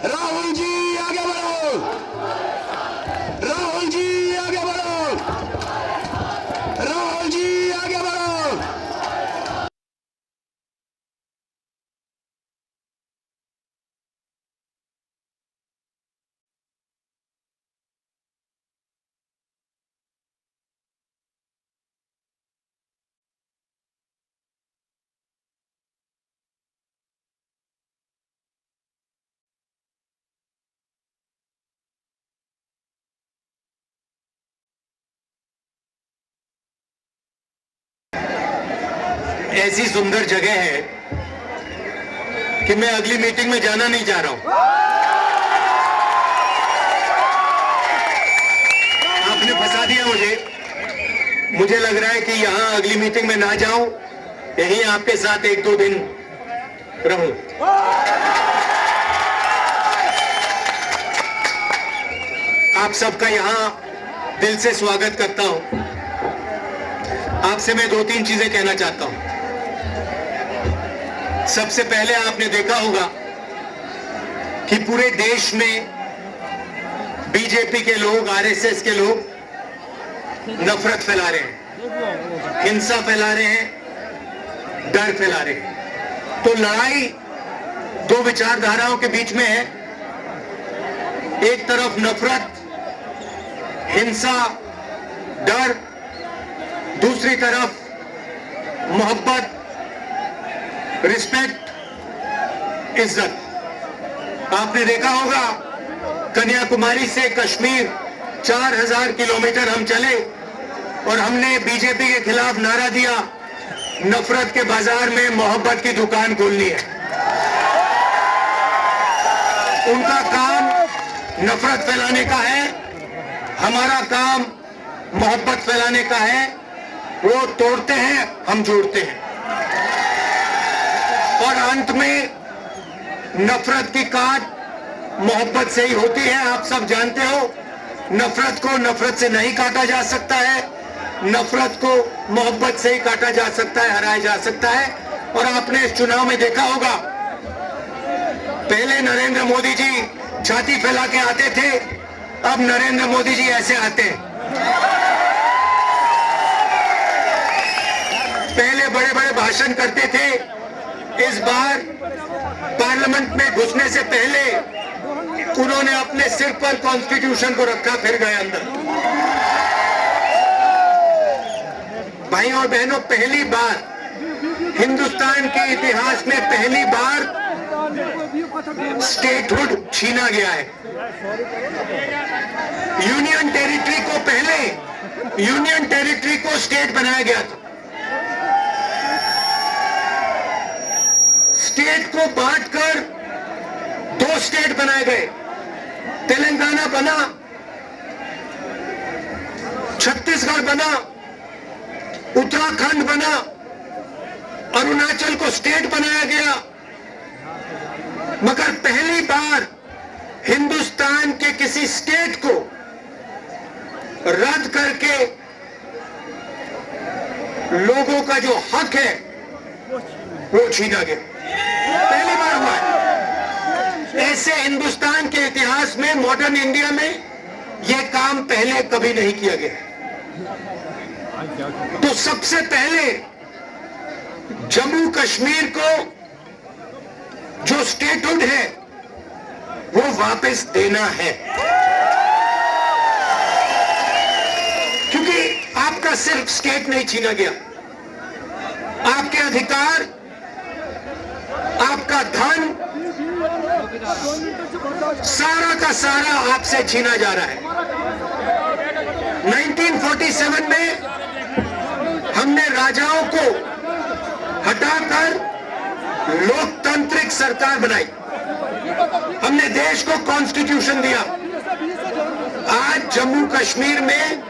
राहुल जी आगे बढ़ो, राहुल जी आगे बढ़ो, राहुल जी आगे बढ़ो। ऐसी सुंदर जगह है कि मैं अगली मीटिंग में जाना नहीं चाह रहा हूं। आपने फंसा दिया मुझे लग रहा है कि यहां अगली मीटिंग में ना जाऊं, यहीं आपके साथ 1-2 दिन रहूं। आप सबका यहां दिल से स्वागत करता हूं। आपसे मैं 2-3 चीजें कहना चाहता हूं। सबसे पहले आपने देखा होगा कि पूरे देश में बीजेपी के लोग, आरएसएस के लोग नफरत फैला रहे हैं, हिंसा फैला रहे हैं, डर फैला रहे हैं। तो लड़ाई 2 विचारधाराओं के बीच में है। एक तरफ नफरत, हिंसा, डर, दूसरी तरफ मोहब्बत, रिस्पेक्ट, इज्जत। आपने देखा होगा कन्याकुमारी से कश्मीर 4000 किलोमीटर हम चले और हमने बीजेपी के खिलाफ नारा दिया, नफरत के बाजार में मोहब्बत की दुकान खोलनी है। उनका काम नफरत फैलाने का है, हमारा काम मोहब्बत फैलाने का है। वो तोड़ते हैं, हम जोड़ते हैं, और अंत में नफरत की काट मोहब्बत से ही होती है। आप सब जानते हो, नफरत को नफरत से नहीं काटा जा सकता है, नफरत को मोहब्बत से ही काटा जा सकता है, हराया जा सकता है। और आपने इस चुनाव में देखा होगा, पहले नरेंद्र मोदी जी छाती फैला के आते थे, अब नरेंद्र मोदी जी ऐसे आते हैं। पहले बड़े बड़े भाषण करते थे, इस बार पार्लियामेंट में घुसने से पहले उन्होंने अपने सिर पर कॉन्स्टिट्यूशन को रखा, फिर गए अंदर। भाइयों और बहनों, पहली बार हिंदुस्तान के इतिहास में पहली बार स्टेटहुड छीना गया है। यूनियन टेरिटरी को पहले यूनियन टेरिटरी को स्टेट बनाया गया था। स्टेट को बांटकर 2 स्टेट बनाए गए, तेलंगाना बना, छत्तीसगढ़ बना, उत्तराखंड बना, अरुणाचल को स्टेट बनाया गया। मगर पहली बार हिंदुस्तान के किसी स्टेट को रद्द करके लोगों का जो हक है वो छीना गया। पहली बार हुआ है। ऐसे हिंदुस्तान के इतिहास में, मॉडर्न इंडिया में यह काम पहले कभी नहीं किया गया। तो सबसे पहले जम्मू कश्मीर को जो स्टेटहुड है वो वापस देना है, क्योंकि आपका सिर्फ स्टेट नहीं छीना गया, आपके अधिकार, आपका धन, सारा का सारा आपसे छीना जा रहा है। 1947 में हमने राजाओं को हटाकर लोकतांत्रिक सरकार बनाई, हमने देश को कॉन्स्टिट्यूशन दिया। आज जम्मू कश्मीर में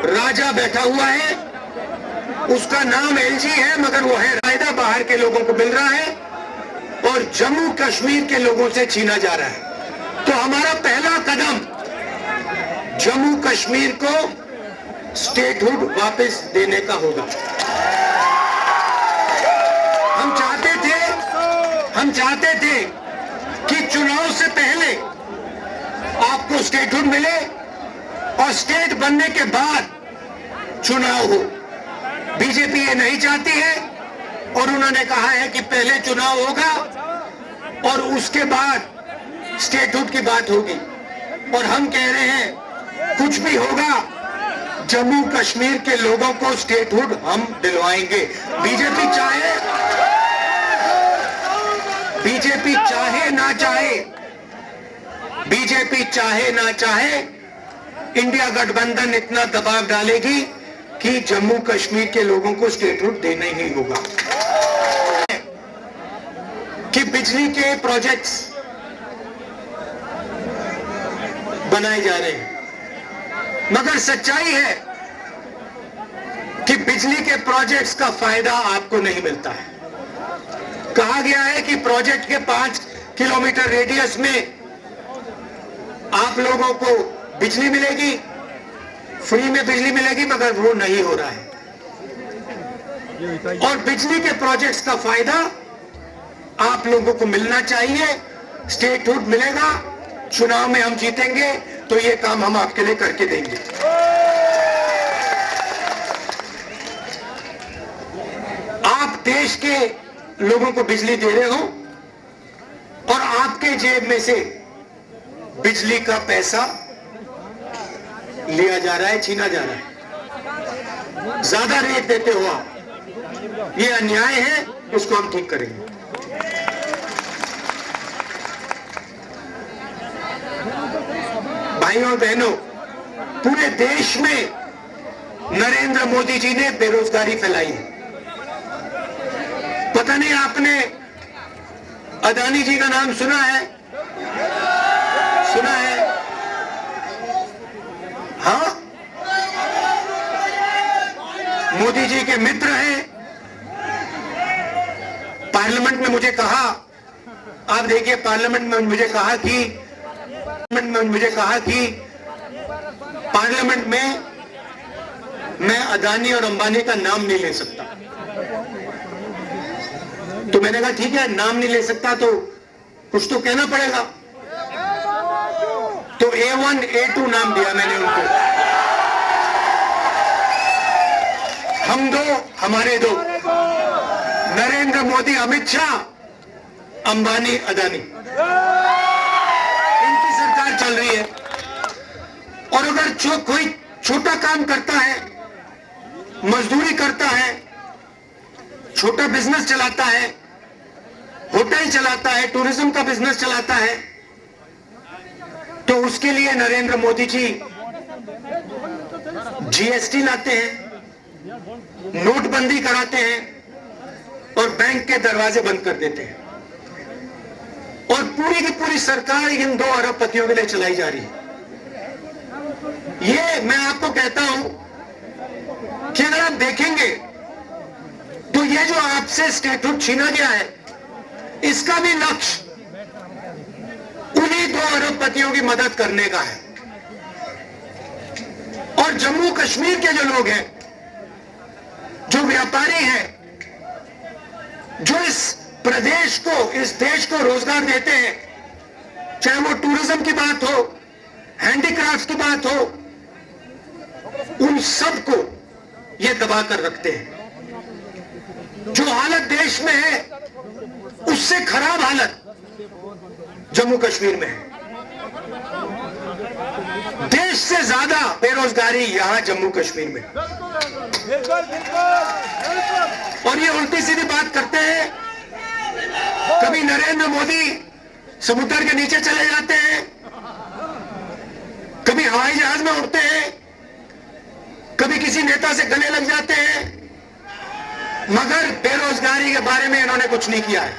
राजा बैठा हुआ है, उसका नाम एलजी है, मगर वो है रायदा, बाहर के लोगों को मिल रहा है और जम्मू कश्मीर के लोगों से छीना जा रहा है। तो हमारा पहला कदम जम्मू कश्मीर को स्टेटहुड वापस देने का होगा। हम चाहते थे कि चुनाव से पहले आपको स्टेटहुड मिले और स्टेट बनने के बाद चुनाव हो। बीजेपी ये नहीं चाहती है और उन्होंने कहा है कि पहले चुनाव होगा और उसके बाद स्टेटहुड की बात होगी। और हम कह रहे हैं कुछ भी होगा, जम्मू कश्मीर के लोगों को स्टेटहुड हम दिलवाएंगे। बीजेपी चाहे ना चाहे, इंडिया गठबंधन इतना दबाव डालेगी कि जम्मू कश्मीर के लोगों को स्टेटहुड देना ही होगा। कि बिजली के प्रोजेक्ट्स बनाए जा रहे हैं, मगर सच्चाई है कि बिजली के प्रोजेक्ट्स का फायदा आपको नहीं मिलता है। कहा गया है कि प्रोजेक्ट के 5 किलोमीटर रेडियस में आप लोगों को बिजली मिलेगी, फ्री में बिजली मिलेगी, मगर वो नहीं हो रहा है। और बिजली के प्रोजेक्ट्स का फायदा आप लोगों को मिलना चाहिए। स्टेटहुड मिलेगा, चुनाव में हम जीतेंगे तो ये काम हम आपके लिए करके देंगे। आप देश के लोगों को बिजली दे रहे हो और आपके जेब में से बिजली का पैसा लिया जा रहा है, छीना जा रहा है, ज्यादा रेट देते हो आप। ये अन्याय है, उसको हम ठीक करेंगे। भाइयों और बहनों, पूरे देश में नरेंद्र मोदी जी ने बेरोजगारी फैलाई है। पता नहीं आपने अदानी जी का नाम सुना है? सुना है? हाँ, मोदी जी के मित्र हैं। पार्लियामेंट में मुझे कहा, आप देखिए, पार्लियामेंट में मुझे कहा कि पार्लियामेंट में मैं अदानी और अंबानी का नाम नहीं ले सकता। तो मैंने कहा ठीक है, नाम नहीं ले सकता तो कुछ तो कहना पड़ेगा। तो A1 A2 नाम दिया मैंने उनको। हम दो, हमारे दो, नरेंद्र मोदी, अमित शाह, अंबानी, अदानी, इनकी सरकार चल रही है। और अगर जो कोई छोटा काम करता है, मजदूरी करता है, छोटा बिजनेस चलाता है, होटल चलाता है, टूरिज्म का बिजनेस चलाता है, तो उसके लिए नरेंद्र मोदी जी GST लाते हैं, नोटबंदी कराते हैं और बैंक के दरवाजे बंद कर देते हैं। और पूरी की पूरी सरकार इन 2 अरबपतियों के लिए चलाई जा रही है। ये मैं आपको कहता हूं कि अगर आप देखेंगे तो ये जो आपसे स्टेटहुड छीना गया है, इसका भी लक्ष्य उन्हीं 2 अरबपतियों की मदद करने का है। और जम्मू कश्मीर के जो लोग हैं, जो व्यापारी हैं, जो इस प्रदेश को, इस देश को रोजगार देते हैं, चाहे वो टूरिज्म की बात हो, हैंडीक्राफ्ट की बात हो, उन सबको ये दबा कर रखते हैं। जो हालत देश में है, उससे खराब हालत जम्मू कश्मीर में है। देश से ज्यादा बेरोजगारी यहां जम्मू कश्मीर में। और ये उल्टी सीधी बात करते हैं। कभी नरेंद्र मोदी समुद्र के नीचे चले जाते हैं, कभी हवाई जहाज में उड़ते हैं, कभी किसी नेता से गले लग जाते हैं, मगर बेरोजगारी के बारे में इन्होंने कुछ नहीं किया है।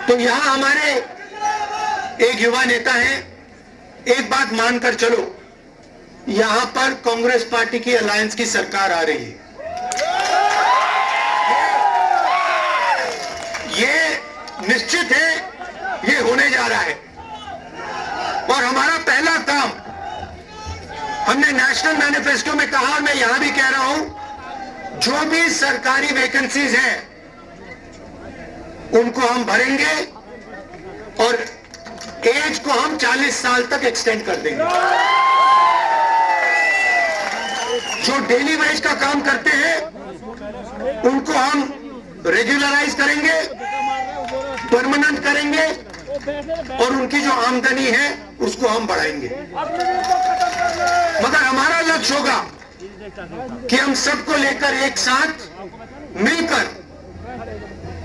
तो यहां हमारे एक युवा नेता हैं, एक बात मानकर चलो, यहां पर कांग्रेस पार्टी की अलायंस की सरकार आ रही है। ये निश्चित है, ये होने जा रहा है। और हमारा पहला काम, हमने नेशनल मैनिफेस्टो में कहा और मैं यहां भी कह रहा हूं, जो भी सरकारी वैकेंसीज हैं उनको हम भरेंगे और एज को हम 40 साल तक एक्सटेंड कर देंगे। जो डेली वेज का काम करते हैं उनको हम रेगुलराइज करेंगे, परमानेंट करेंगे और उनकी जो आमदनी है उसको हम बढ़ाएंगे। मगर हमारा लक्ष्य होगा कि हम सबको लेकर एक साथ मिलकर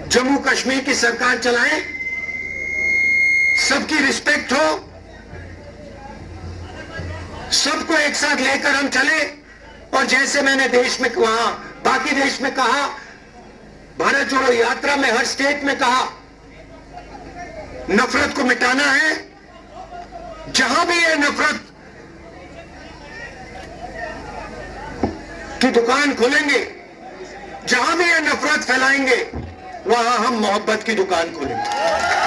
जम्मू कश्मीर की सरकार चलाएं, सबकी रिस्पेक्ट हो, सबको एक साथ लेकर हम चले। और जैसे मैंने देश में कहा, बाकी देश में कहा, भारत जोड़ो यात्रा में हर स्टेट में कहा, नफरत को मिटाना है। जहां भी ये नफरत की दुकान खोलेंगे, जहां भी ये नफरत फैलाएंगे, वहां हम मोहब्बत की दुकान खोलेंगे।